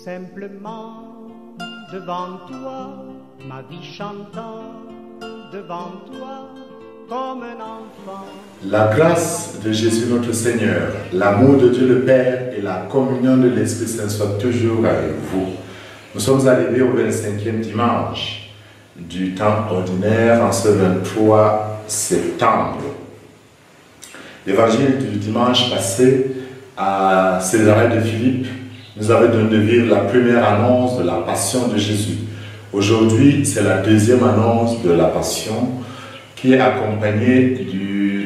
Simplement devant toi, ma vie chantant devant toi comme un enfant. La grâce de Jésus notre Seigneur, l'amour de Dieu le Père et la communion de l'Esprit Saint soient toujours avec vous. Nous sommes arrivés au 25e dimanche du temps ordinaire en ce 23 septembre. L'évangile du dimanche passé à Césarée de Philippe nous avait donné de vivre la première annonce de la passion de Jésus. Aujourd'hui, c'est la deuxième annonce de la passion qui est accompagnée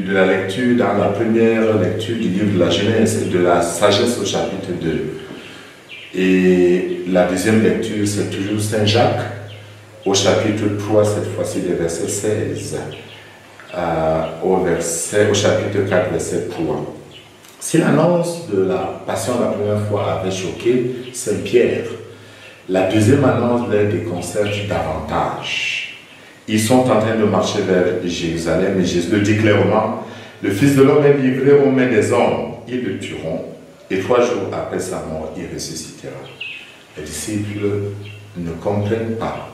de la lecture, dans la première lecture du livre de la Genèse et de la sagesse au chapitre 2. Et la deuxième lecture, c'est toujours Saint Jacques au chapitre 3, cette fois-ci des versets 16 au chapitre 4, verset 3. Si l'annonce de la passion la première fois avait choqué Saint Pierre, la deuxième annonce les déconcerte davantage. Ils sont en train de marcher vers Jérusalem et Jésus le dit clairement, le Fils de l'homme est livré aux mains des hommes, ils le tueront et 3 jours après sa mort, il ressuscitera. Les disciples ne comprennent pas.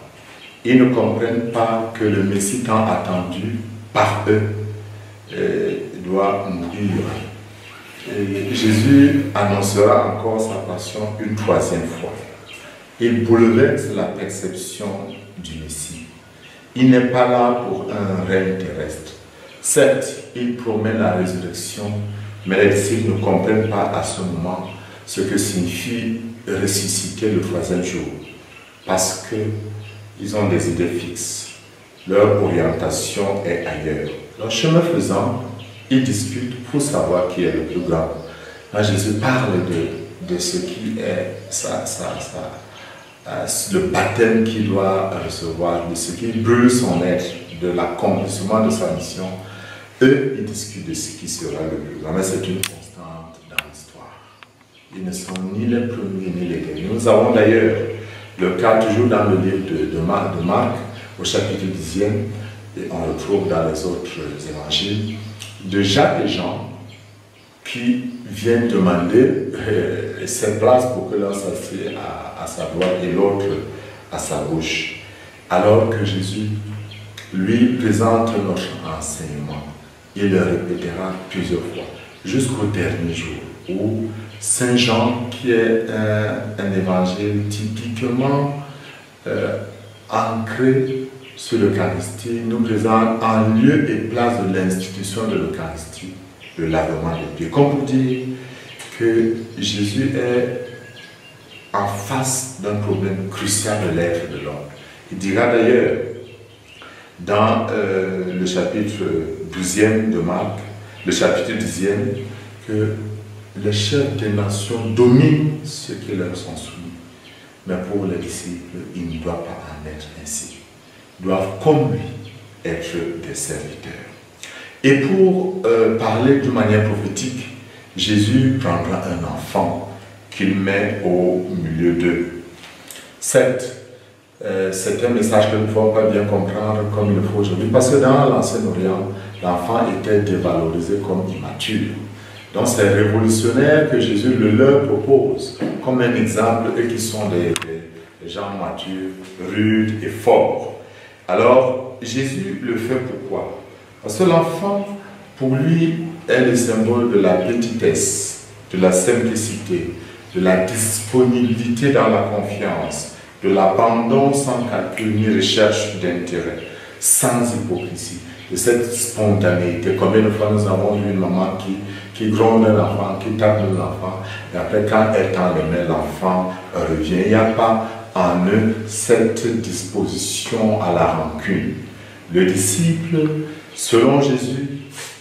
Ils ne comprennent pas que le Messie tant attendu par eux doit mourir. Et Jésus annoncera encore sa passion une 3e fois. Il bouleverse la perception du Messie. Il n'est pas là pour un règne terrestre. Certes, il promet la résurrection, mais les disciples ne comprennent pas à ce moment ce que signifie ressusciter le 3e jour. Parce qu'ils ont des idées fixes. Leur orientation est ailleurs. Leur chemin faisant, ils discutent pour savoir qui est le plus grand. Là, Jésus parle de ce qui est le baptême qu'il doit recevoir, de ce qui brûle son être, de l'accomplissement de sa mission. Eux, ils discutent de ce qui sera le plus grand. Mais c'est une constante dans l'histoire. Ils ne sont ni les premiers ni les derniers. Nous avons d'ailleurs le cas toujours dans le livre de Marc, au chapitre 10e, et on retrouve dans les autres évangiles, de Jacques et Jean qui viennent demander cette place pour que l'un s'assied à sa droite et l'autre à sa gauche. Alors que Jésus lui présente notre enseignement, il le répétera plusieurs fois, jusqu'au dernier jour, où Saint Jean, qui est un évangile typiquement ancré sur l'Eucharistie, nous présente en lieu et place de l'institution de l'Eucharistie, le lavement des pieds. Comme pour dire que Jésus est en face d'un problème crucial de l'être de l'homme. Il dira d'ailleurs dans le chapitre 12e de Marc, le chapitre 10e, que les chefs des nations dominent ceux qui leur sont soumis. Mais pour les disciples, il ne doit pas en être ainsi. Ils doivent, comme lui, être des serviteurs. Et pour parler d'une manière prophétique, Jésus prendra un enfant qu'il met au milieu d'eux. Certes, c'est un message que nous ne pouvons pas bien comprendre comme il le faut aujourd'hui, parce que dans l'Ancien Orient, l'enfant était dévalorisé comme immature. Donc c'est révolutionnaire que Jésus le leur propose comme un exemple, eux qui sont des gens matures, rudes et forts. Alors, Jésus le fait pourquoi? Parce que l'enfant, pour lui, est le symbole de la petitesse, de la simplicité, de la disponibilité dans la confiance, de l'abandon sans calcul ni recherche d'intérêt, sans hypocrisie, de cette spontanéité. Combien de fois nous avons vu une maman qui gronde un enfant, qui tape un enfant, et après quand elle tend les mains, l'enfant revient. Il n'y a pas en eux cette disposition à la rancune. Le disciple, selon Jésus,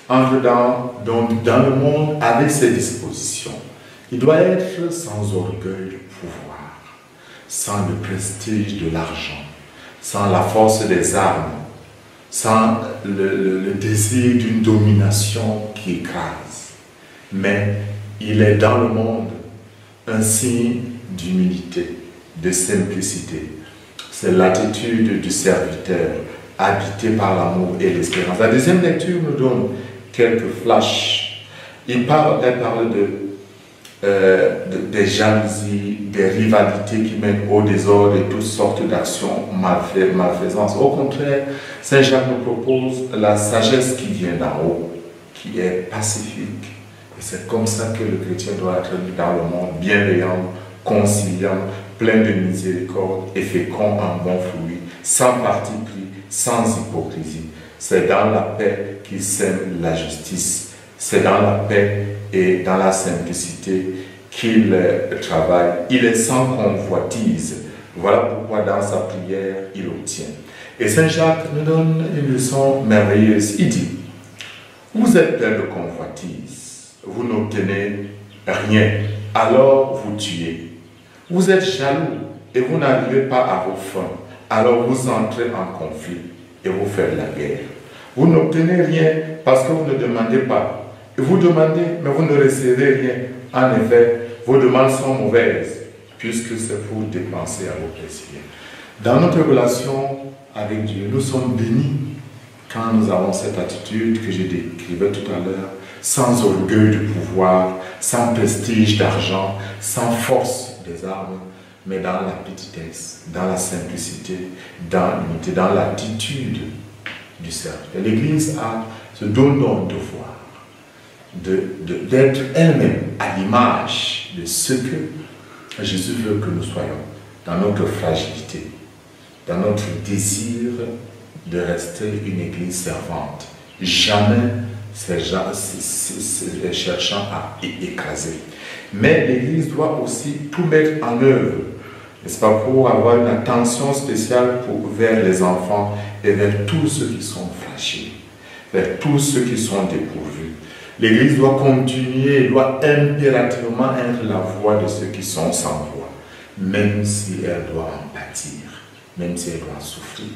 entre dans le monde avec ses dispositions. Il doit être sans orgueil de pouvoir, sans le prestige de l'argent, sans la force des armes, sans le désir d'une domination qui écrase. Mais il est dans le monde un signe d'humilité, de simplicité. C'est l'attitude du serviteur, habité par l'amour et l'espérance. La deuxième lecture nous donne quelques flashs. Elle parle des jalousies, des rivalités qui mènent au désordre et toutes sortes d'actions malfaisances. Au contraire, Saint Jacques nous propose la sagesse qui vient d'en haut, qui est pacifique. Et c'est comme ça que le chrétien doit être dans le monde, bienveillant, conciliant, plein de miséricorde et fécond en bons fruits, sans parti pris, sans hypocrisie. C'est dans la paix qu'il sème la justice. C'est dans la paix et dans la simplicité qu'il travaille. Il est sans convoitise. Voilà pourquoi dans sa prière, il obtient. Et Saint Jacques nous donne une leçon merveilleuse. Il dit, vous êtes plein de convoitise, vous n'obtenez rien, alors vous tuez. Vous êtes jaloux et vous n'arrivez pas à vos fins, alors vous entrez en conflit et vous faites la guerre. Vous n'obtenez rien parce que vous ne demandez pas. Et vous demandez, mais vous ne recevez rien. En effet, vos demandes sont mauvaises, puisque c'est pour dépenser à vos plaisirs. Dans notre relation avec Dieu, nous sommes bénis quand nous avons cette attitude que je décrivais tout à l'heure, sans orgueil de pouvoir, sans prestige d'argent, sans force des armes, mais dans la petitesse, dans la simplicité, dans l'unité, dans l'attitude du serviteur. L'Église a ce don de voir, d'être elle-même à l'image de ce que Jésus veut que nous soyons, dans notre fragilité, dans notre désir de rester une Église servante, jamais cherchant à écraser. Mais l'Église doit aussi tout mettre en œuvre, n'est-ce pas, pour avoir une attention spéciale vers les enfants et vers tous ceux qui sont fragiles, vers tous ceux qui sont dépourvus. L'Église doit continuer, doit impérativement être la voix de ceux qui sont sans voix, même si elle doit en pâtir, même si elle doit souffrir.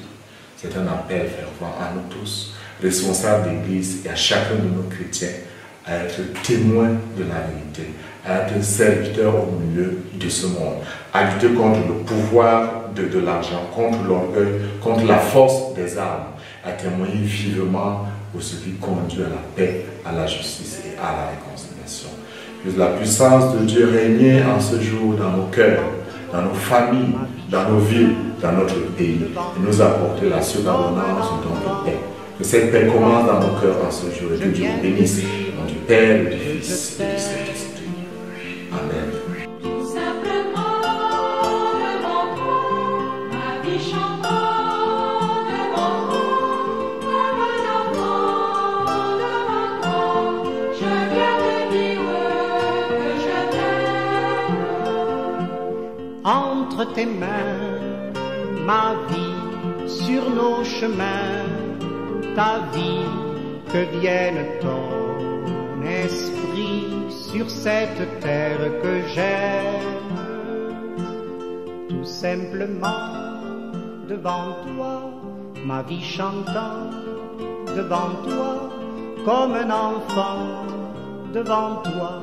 C'est un appel fervent à nous tous, responsables d'Église et à chacun de nos chrétiens, à être témoins de la vérité, à être serviteurs au milieu de ce monde, à lutter contre le pouvoir de l'argent, contre l'orgueil, contre la force des armes, à témoigner vivement pour ce qui conduit à la paix, à la justice et à la réconciliation. Que la puissance de Dieu règne en ce jour dans nos cœurs, dans nos familles, dans nos villes, dans notre pays, et nous apporter la surabondance dont de paix. Que cette paix commence dans nos cœurs en ce jour et que Dieu vous bénisse, au nom du Père, du Fils et du Saint-Esprit. Amen. Entre tes mains, ma vie sur nos chemins, ta vie, que vienne ton esprit sur cette terre que j'aime. Tout simplement devant toi, ma vie chantant devant toi, comme un enfant devant toi,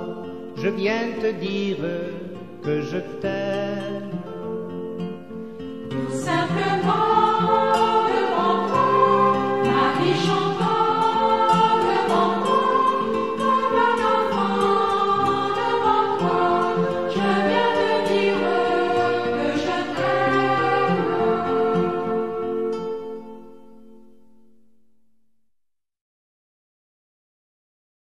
je viens te dire que je t'aime. Tout simplement